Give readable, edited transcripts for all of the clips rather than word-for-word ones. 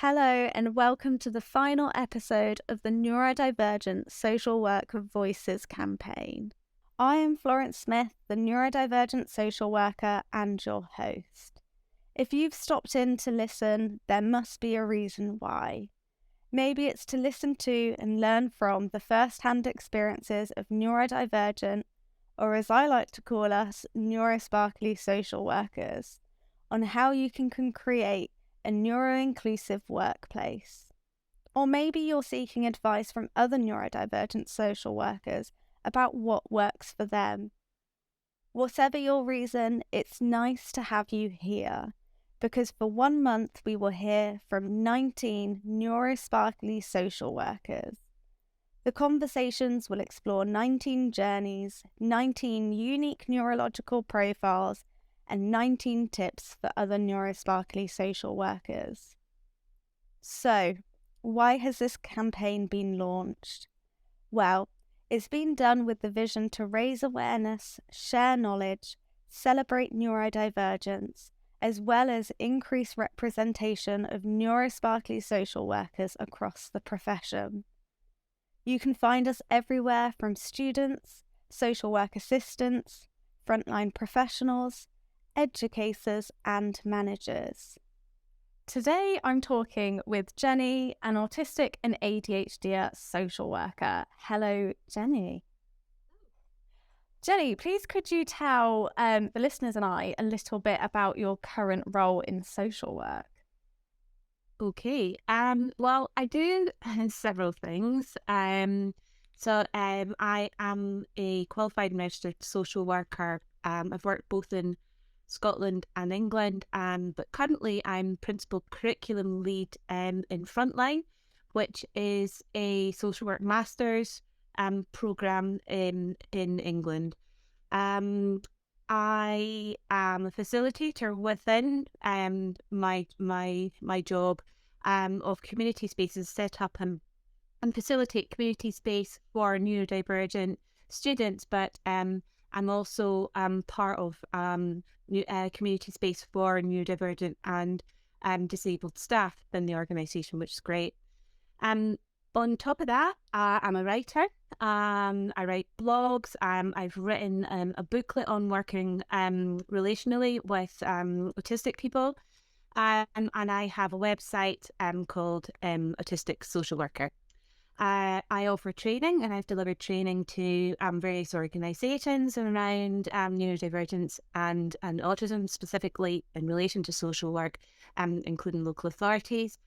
Hello, and welcome to the final episode of the Neurodivergent Social Work Voices campaign. I am Florence Smith, the neurodivergent social worker and your host. If you've stopped in to listen, there must be a reason why. Maybe it's to listen to and learn from the first-hand experiences of neurodivergent, or as I like to call us, neurosparkly social workers, on how you can create a neuro-inclusive workplace. Or maybe you're seeking advice from other neurodivergent social workers about what works for them. Whatever your reason, it's nice to have you here, because for 1 month we will hear from 19 neurosparkly social workers. The conversations will explore 19 journeys, 19 unique neurological profiles, and 19 tips for other neurosparkly social workers. So, why has this campaign been launched? Well, it's been done with the vision to raise awareness, share knowledge, celebrate neurodivergence, as well as increase representation of neurosparkly social workers across the profession. You can find us everywhere from students, social work assistants, frontline professionals, educators and managers. Today I'm talking with Jenni, an Autistic and ADHDer social worker. Hello, Jenni. Jenni, please could you tell the listeners and I a little bit about your current role in social work? Okay. Well, I do several things. I am a qualified and registered social worker. I've worked both in Scotland and England, but currently I'm principal curriculum lead in Frontline, which is a social work master's program in England. I am a facilitator within my job of community spaces, set up and facilitate community space for neurodivergent students, but I'm also part of community space for neurodivergent and disabled staff in the organisation, which is great. On top of that, I'm a writer. I write blogs. I've written a booklet on working relationally with autistic people. And I have a website called Autistic Social Worker. I offer training, and I've delivered training to various organisations around neurodivergence and autism, specifically in relation to social work, including local authorities.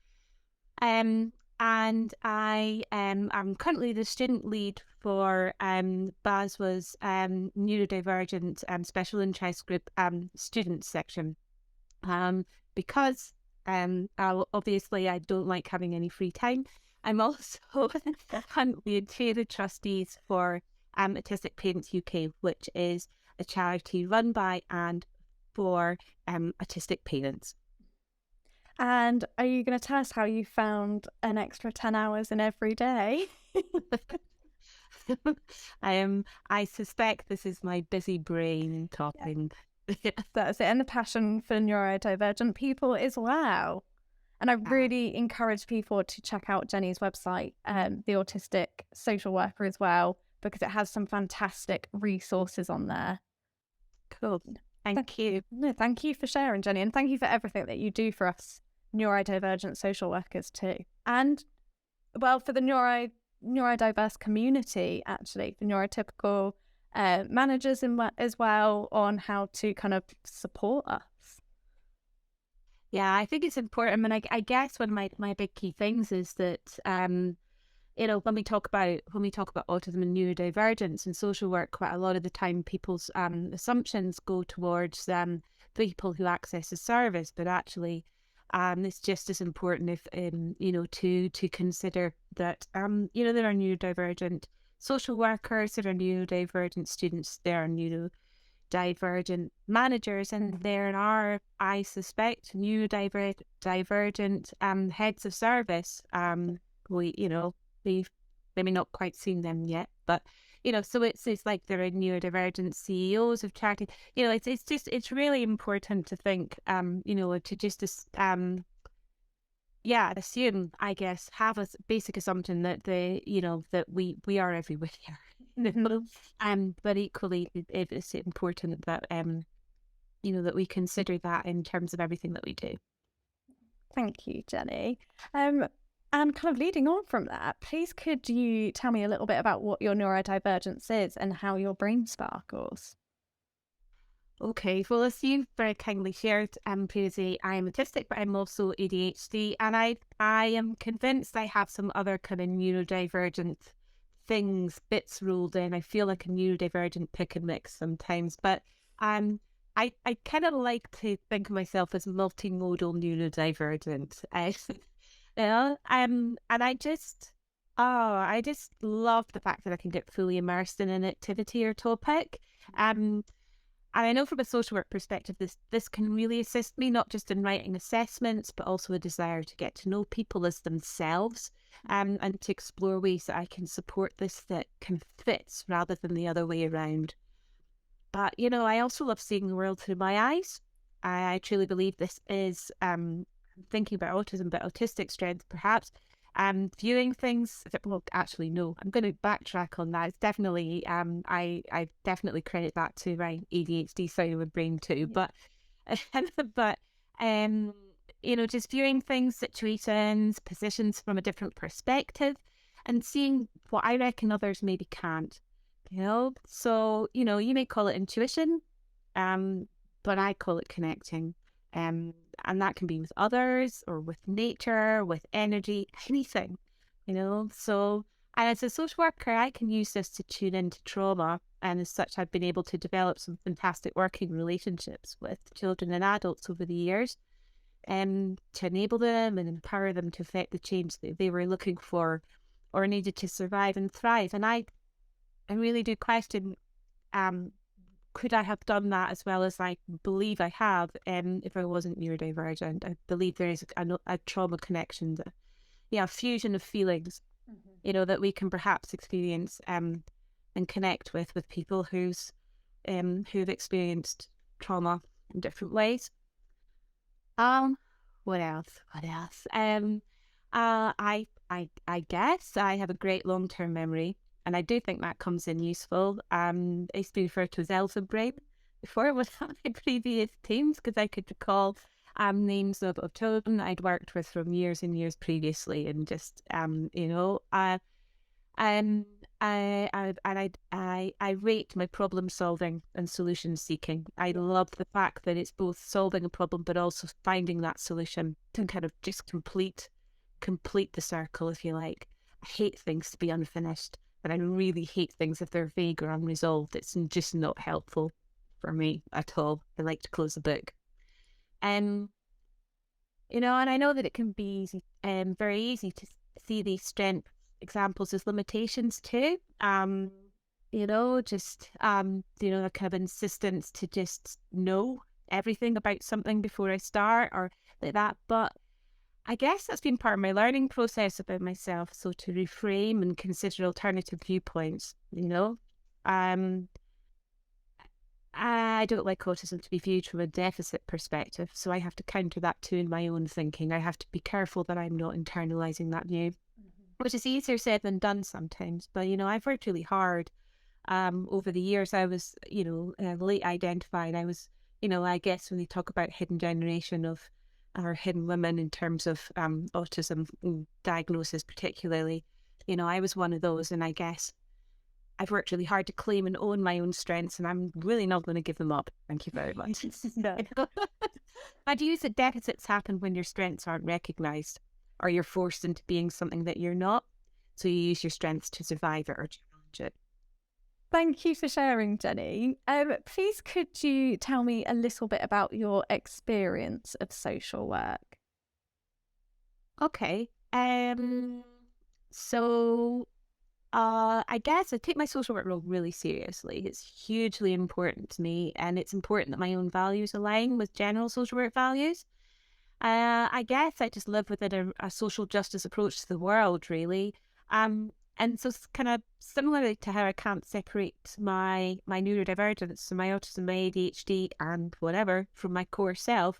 And I am currently the student lead for BASWA's neurodivergent special interest group student section. Because obviously I don't like having any free time, I'm also currently a chair of trustees for Autistic Parents UK, which is a charity run by and for autistic parents. And are you going to tell us how you found an extra 10 hours in every day? I suspect this is my busy brain talking. Yeah. That's it. And the passion for neurodivergent people as well. And I really encourage people to check out Jenni's website, the Autistic Social Worker as well, because it has some fantastic resources on there. Cool. Thank you. No, thank you for sharing, Jenni, and thank you for everything that you do for us neurodivergent social workers too. And, well, for the neurodiverse community, actually, for neurotypical managers as well, on how to kind of support us. Yeah, I think it's important. I mean, I guess one of my big key things is that when we talk about autism and neurodivergence and social work, quite a lot of the time people's assumptions go towards people who access the service, but actually it's just as important if to consider that there are neurodivergent social workers, there are neurodivergent students, there are neurodivergent managers, and there are, I suspect, neurodivergent heads of service. We've maybe not quite seen them yet, but so it's like there are neurodivergent CEOs of charities. It's really important to think, to just yeah, assume, I guess, have a basic assumption that that we are everywhere. But equally, it's important that that we consider that in terms of everything that we do. Thank you, Jenny. And kind of leading on from that, please could you tell me a little bit about what your neurodivergence is and how your brain sparkles? Okay, well, as you very kindly shared previously, I am autistic, but I'm also ADHD, and I am convinced I have some other kind of neurodivergent bits rolled in. I feel like a neurodivergent pick and mix sometimes, but I kind of like to think of myself as multimodal neurodivergent. And I just love the fact that I can get fully immersed in an activity or topic. And I know from a social work perspective, this can really assist me, not just in writing assessments, but also a desire to get to know people as themselves, and to explore ways that I can support this that can fit rather than the other way around. But, I also love seeing the world through my eyes. I truly believe this is thinking about autism, but autistic strength, perhaps. Viewing things. Well, actually, no. I'm going to backtrack on that. It's definitely. I definitely credit that to my ADHD side of the brain too. Yeah. But just viewing things, situations, positions from a different perspective, and seeing what I reckon others maybe can't. So you may call it intuition, but I call it connecting. And that can be with others or with nature, with energy, anything, So, and as a social worker, I can use this to tune into trauma. And as such, I've been able to develop some fantastic working relationships with children and adults over the years, to enable them and empower them to affect the change that they were looking for or needed to survive and thrive. And I really do question, could I have done that as well as I believe I have, if I wasn't neurodivergent? I believe there is a trauma connection, a fusion of feelings, that we can perhaps experience and connect with people who've experienced trauma in different ways. What else? I guess I have a great long-term memory. And I do think that comes in useful. I used to be referred to as Elsa Brain before it was on my previous teams because I could recall names of children I'd worked with from years and years previously, and just I rate my problem solving and solution seeking. I love the fact that it's both solving a problem but also finding that solution to kind of just complete the circle, if you like. I hate things to be unfinished. And I really hate things if they're vague or unresolved. It's just not helpful for me at all. I like to close the book. And I know that it can be very easy to see these strength examples as limitations too. Just a kind of insistence to just know everything about something before I start or like that. But I guess that's been part of my learning process about myself. So to reframe and consider alternative viewpoints, I don't like autism to be viewed from a deficit perspective. So I have to counter that too in my own thinking. I have to be careful that I'm not internalizing that view, which is easier said than done sometimes. But, I've worked really hard. Over the years, I was, late identified. I was, I guess when they talk about hidden generation of or hidden women in terms of autism diagnosis particularly, I was one of those, and I guess I've worked really hard to claim and own my own strengths, and I'm really not going to give them up. Thank you very much. No. I'd use that deficits happen when your strengths aren't recognised or you're forced into being something that you're not, so you use your strengths to survive it or challenge it. Thank you for sharing, Jenny. Please could you tell me a little bit about your experience of social work? Okay. So I guess I take my social work role really seriously. It's hugely important to me, and it's important that my own values align with general social work values. I guess I just live within a social justice approach to the world, really. And so it's kind of similarly to how I can't separate my neurodivergence, so my autism, my ADHD, and whatever from my core self.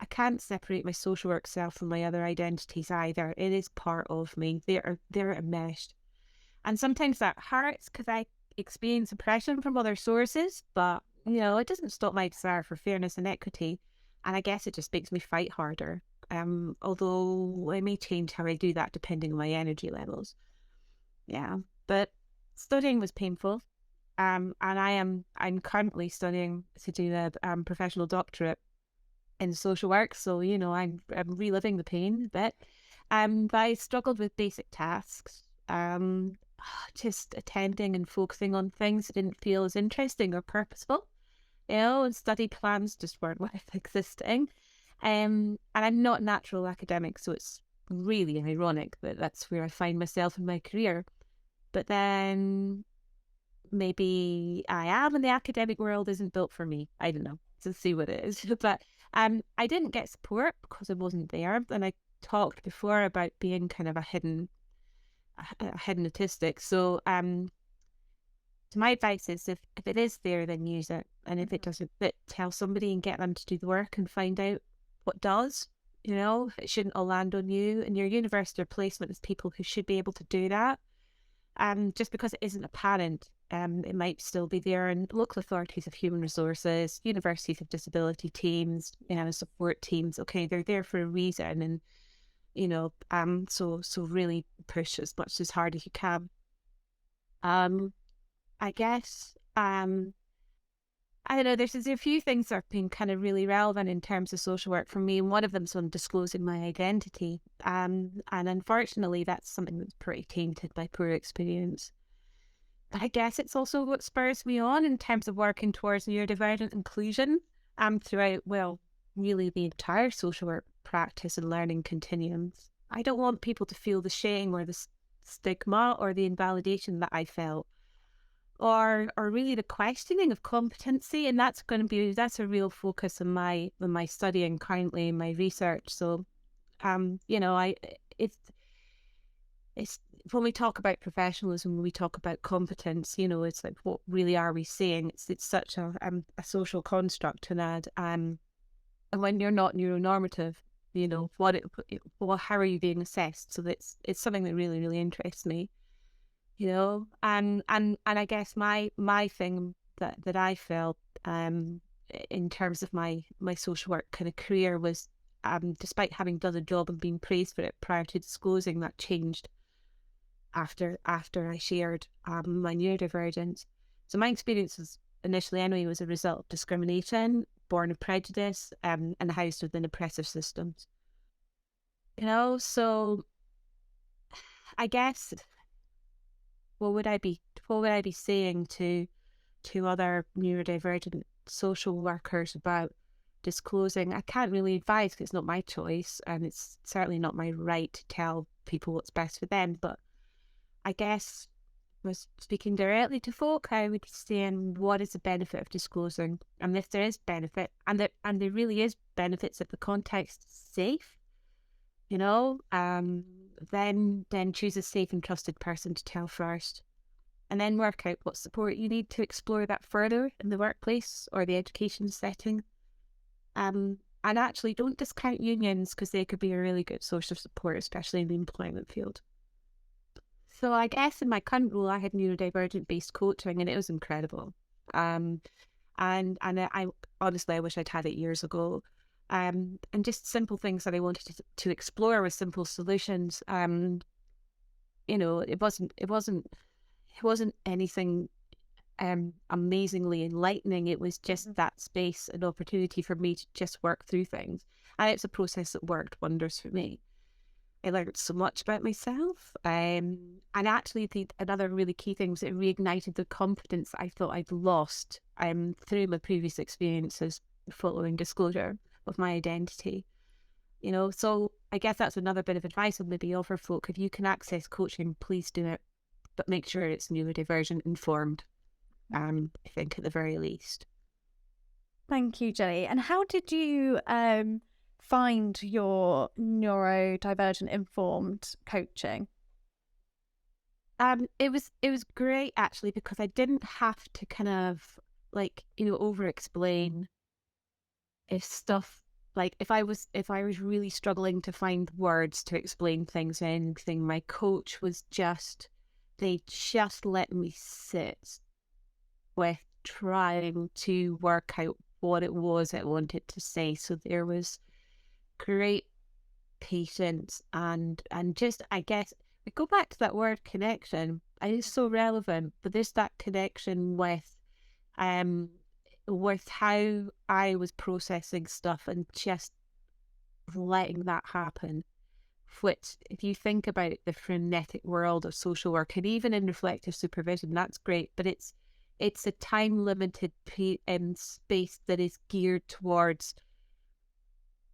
I can't separate my social work self from my other identities either. It is part of me. They're enmeshed. And sometimes that hurts because I experience oppression from other sources, but it doesn't stop my desire for fairness and equity. And I guess it just makes me fight harder. Although I may change how I do that depending on my energy levels. Yeah. But studying was painful. And I'm currently studying to do a professional doctorate in social work. So, I'm reliving the pain a bit. But I struggled with basic tasks. Just attending and focusing on things that didn't feel as interesting or purposeful, and study plans just weren't worth existing. And I'm not a natural academic, so it's really ironic that that's where I find myself in my career. But then maybe I am, and the academic world isn't built for me. I don't know. To see what it is. But I didn't get support because I wasn't there. And I talked before about being kind of a hidden autistic. So my advice is if it is there, then use it. And if it doesn't, tell somebody and get them to do the work and find out what does. It shouldn't all land on you. And your university or placement is people who should be able to do that. Just because it isn't apparent, it might still be there. And local authorities of human resources, universities of disability teams, support teams. Okay, they're there for a reason. And so really push as much as hard as you can. I guess I don't know. There's a few things that have been kind of really relevant in terms of social work for me. And one of them's on disclosing my identity. And unfortunately, that's something that's pretty tainted by poor experience. But I guess it's also what spurs me on in terms of working towards neurodivergent inclusion throughout, well, really the entire social work practice and learning continuums. I don't want people to feel the shame or the stigma or the invalidation that I felt, or really the questioning of competency. And that's a real focus in my studying currently in my research. So it's when we talk about professionalism, when we talk about competence, it's like, what really are we saying? It's such a social construct to add. And when you're not neuronormative, how are you being assessed? So it's something that really, really interests me. And I guess my thing that I felt in terms of my social work kind of career was, despite having done a job and being praised for it prior to disclosing, that changed after I shared my neurodivergence. So my experience was initially anyway was a result of discrimination, born of prejudice, and housed within oppressive systems. So I guess what would I be saying to other neurodivergent social workers about disclosing? I can't really advise because it's not my choice, and it's certainly not my right to tell people what's best for them. But I guess was speaking directly to folk, I would say, what is the benefit of disclosing? And if there is benefit, and there really is benefits if the context is safe, then choose a safe and trusted person to tell first, and then work out what support you need to explore that further in the workplace or the education setting. And actually, don't discount unions because they could be a really good source of support, especially in the employment field. So I guess in my current role, I had neurodivergent based coaching, and it was incredible. And I honestly, I wish I'd had it years ago. And just simple things that I wanted to explore with simple solutions. It wasn't anything amazingly enlightening. It was just that space and opportunity for me to just work through things. And it's a process that worked wonders for me. I learned so much about myself. And actually, another really key thing was it reignited the confidence I thought I'd lost through my previous experiences following disclosure of my identity. So I guess that's another bit of advice I'd maybe offer folk. If you can access coaching, please do it, but make sure it's neurodivergent informed, I think at the very least. Thank you, Jenni. And how did you find your neurodivergent informed coaching? It was great actually, because I didn't have to kind of over explain if stuff like if I was really struggling to find words to explain things or anything, my coach was just, they just let me sit with trying to work out what it was I wanted to say. So there was great patience and just, I guess, we go back to that word connection. It is so relevant, but there's that connection with how I was processing stuff and just letting that happen. Which, if you think about the frenetic world of social work and even in reflective supervision, that's great, but it's a time limited space that is geared towards,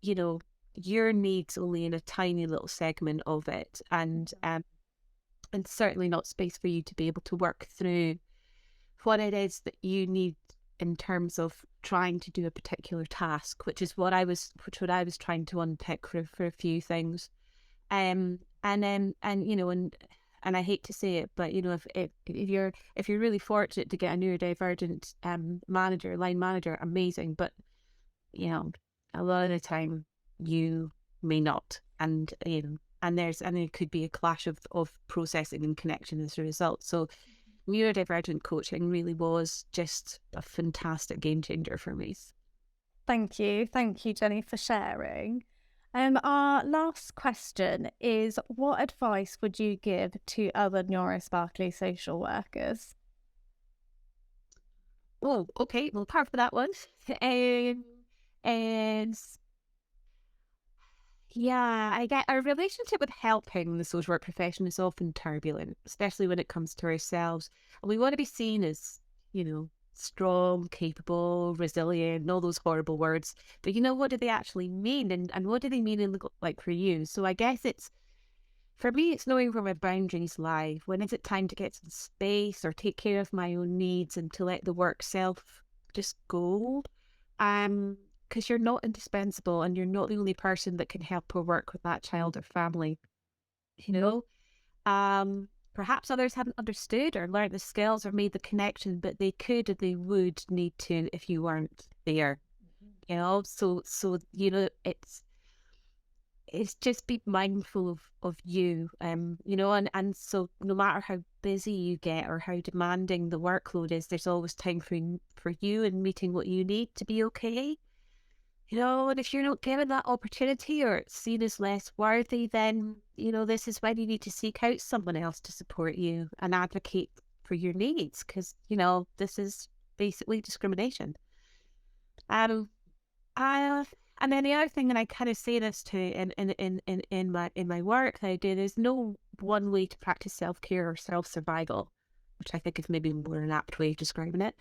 you know, your needs only in a tiny little segment of it, and certainly not space for you to be able to work through what it is that you need in terms of trying to do a particular task, which is what I was trying to unpick for a few things. And you know, and I hate to say it, but you know, if you're really fortunate to get a neurodivergent line manager, amazing. But you know, a lot of the time you may not, and you know, and there could be a clash of processing and connection as a result. So neurodivergent coaching really was just a fantastic game changer for me. Thank you, Jenni, for sharing. Our last question is, what advice would you give to other neurosparkly social workers? Oh, okay, well, apart from that one, and yeah, I get our relationship with helping the social work profession is often turbulent, especially when it comes to ourselves. And we want to be seen as, you know, strong, capable, resilient, and all those horrible words. But you know, what do they actually mean? And what do they mean in like for you? So I guess for me, it's knowing where my boundaries lie. When is it time to get some space or take care of my own needs and to let the work self just go? Because you're not indispensable and you're not the only person that can help or work with that child or family. You know, perhaps others haven't understood or learned the skills or made the connection, but they could and they would need to if you weren't there. You know, so you know, it's just be mindful of you, you know, and so no matter how busy you get or how demanding the workload is, there's always time for you and meeting what you need to be okay. You know, and if you're not given that opportunity or it's seen as less worthy, then, you know, this is when you need to seek out someone else to support you and advocate for your needs, because, you know, this is basically discrimination. Um, I, and then the other thing, and I kind of say this to in my work I do, there's no one way to practice self-care or self-survival, which I think is maybe more an apt way of describing it.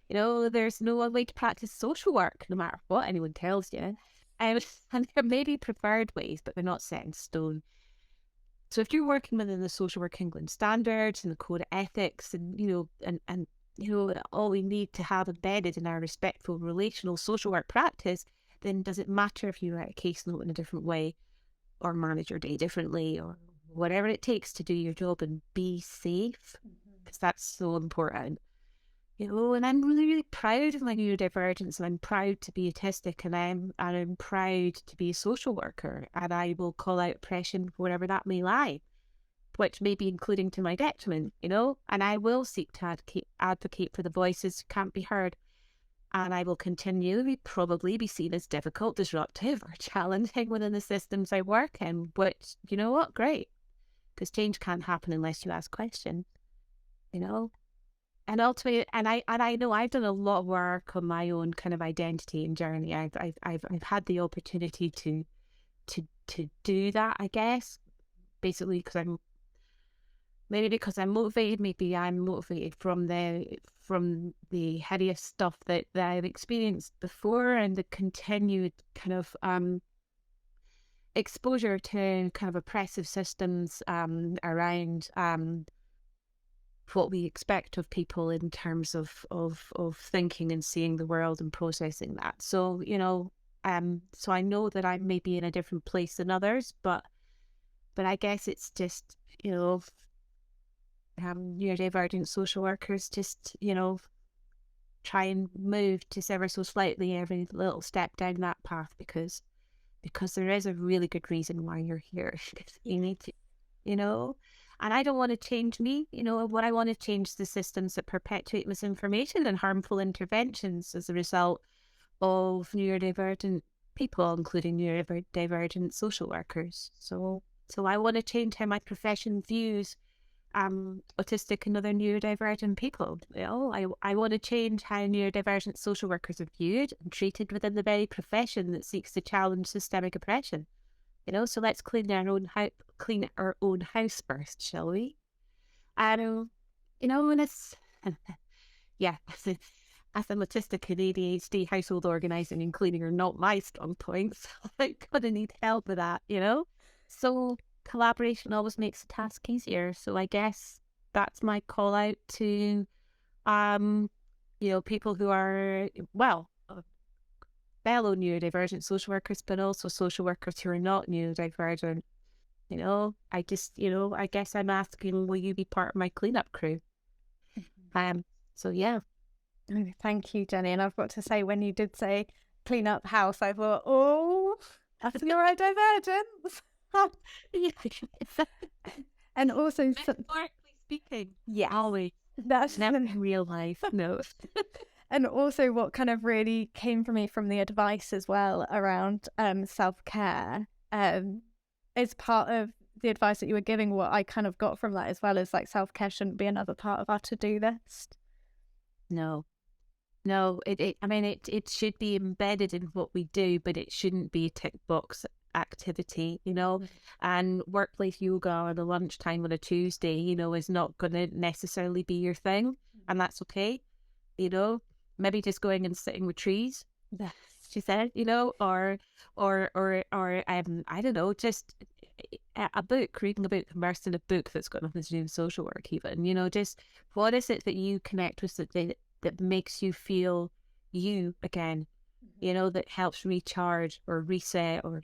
You know, there's no one way to practice social work, no matter what anyone tells you. And there may be preferred ways, but they're not set in stone. So if you're working within the Social Work England standards and the code of ethics, and you know, and you know, all we need to have embedded in our respectful relational social work practice, then does it matter if you write a case note in a different way or manage your day differently or whatever it takes to do your job and be safe? Because that's so important. You know, and I'm really, really proud of my neurodivergence, and I'm proud to be autistic, and I'm proud to be a social worker, and I will call out oppression wherever that may lie, which may be including to my detriment, you know, and I will seek to advocate for the voices who can't be heard, and I will continually probably be seen as difficult, disruptive, or challenging within the systems I work in, which, you know what, great, because change can't happen unless you ask questions, you know. And ultimately, and I know I've done a lot of work on my own kind of identity and journey. I've had the opportunity to do that, I guess. Basically, because I'm motivated. Maybe I'm motivated from the hideous stuff that I've experienced before, and the continued kind of exposure to kind of oppressive systems around what we expect of people in terms of thinking and seeing the world and processing that. So, you know, so I know that I may be in a different place than others, but I guess it's just, you know, neurodivergent social workers just, you know, try and move just ever so slightly every little step down that path, because because there is a really good reason why you're here. You need to, you know, and I don't want to change me. What I want to change is the systems that perpetuate misinformation and harmful interventions as a result of neurodivergent people, including neurodivergent social workers. So I want to change how my profession views autistic and other neurodivergent people. I want to change how neurodivergent social workers are viewed and treated within the very profession that seeks to challenge systemic oppression. So let's clean our own house first, shall we? And it's yeah. As an autistic and ADHD, household organising and cleaning are not my strong points. I'm gonna need help with that, So collaboration always makes the task easier. So I guess that's my call out to, people who are, fellow neurodivergent social workers, but also social workers who are not neurodivergent. I guess I'm asking, will you be part of my cleanup crew? So yeah. Thank you, Jenny. And I've got to say, when you did say clean up house, I thought, oh, that's neurodivergence. And also, metaphorically speaking, yeah, always. That's never in real life. No. And also, what kind of really came for me from the advice as well around self-care, is part of the advice that you were giving. What I kind of got from that as well is like self-care shouldn't be another part of our to-do list. No, it should be embedded in what we do, but it shouldn't be a tick box activity, and workplace yoga on a lunchtime on a Tuesday, is not going to necessarily be your thing, and that's okay. Maybe just going and sitting with trees, she said, or I don't know, just a book, reading a book, immersed in a book that's got nothing to do with social work even, just what is it that you connect with that makes you feel you again, that helps recharge or reset or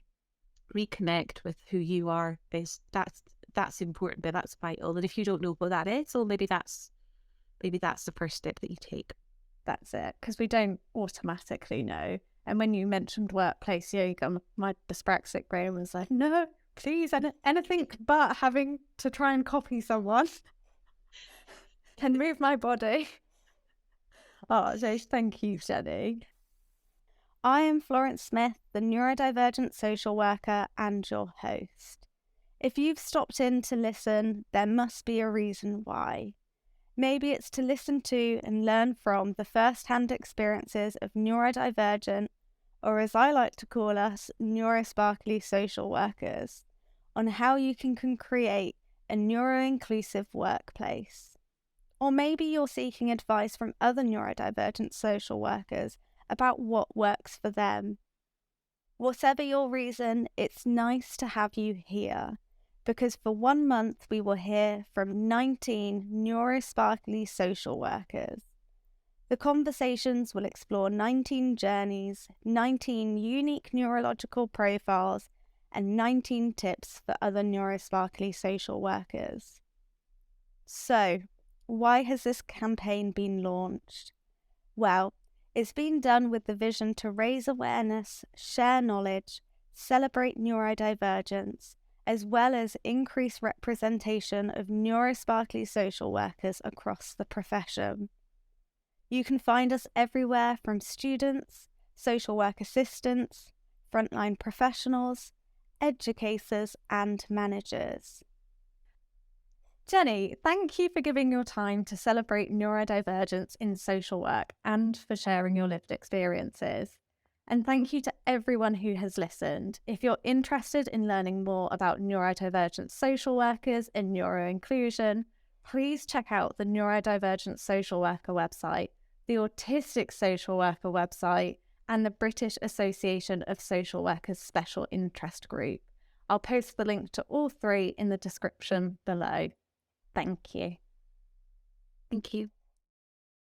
reconnect with who you are. That's important, but that's vital. And if you don't know what that is, well, maybe that's the first step that you take. That's it, because we don't automatically know. And when you mentioned workplace yoga, my dyspraxic brain was like, no, please, anything but having to try and copy someone and move my body. Oh, so thank you, Jenny. I am Florence Smith, the neurodivergent social worker and your host. If you've stopped in to listen, there must be a reason why. Maybe it's to listen to and learn from the first-hand experiences of neurodivergent, or as I like to call us, neurosparkly social workers, on how you can create a neuro-inclusive workplace. Or maybe you're seeking advice from other neurodivergent social workers about what works for them. Whatever your reason, it's nice to have you here, because for 1 month we will hear from 19 neurosparkly social workers. The conversations will explore 19 journeys, 19 unique neurological profiles, and 19 tips for other neurosparkly social workers. So, why has this campaign been launched? Well, it's been done with the vision to raise awareness, share knowledge, celebrate neurodivergence, as well as increase representation of neurosparkly social workers across the profession. You can find us everywhere from students, social work assistants, frontline professionals, educators, and managers. Jenny, thank you for giving your time to celebrate neurodivergence in social work and for sharing your lived experiences. And thank you to everyone who has listened. If you're interested in learning more about neurodivergent social workers and neuro-inclusion, please check out the Neurodivergent Social Worker website, the Autistic Social Worker website, and the British Association of Social Workers Special Interest Group. I'll post the link to all three in the description below. Thank you. Thank you.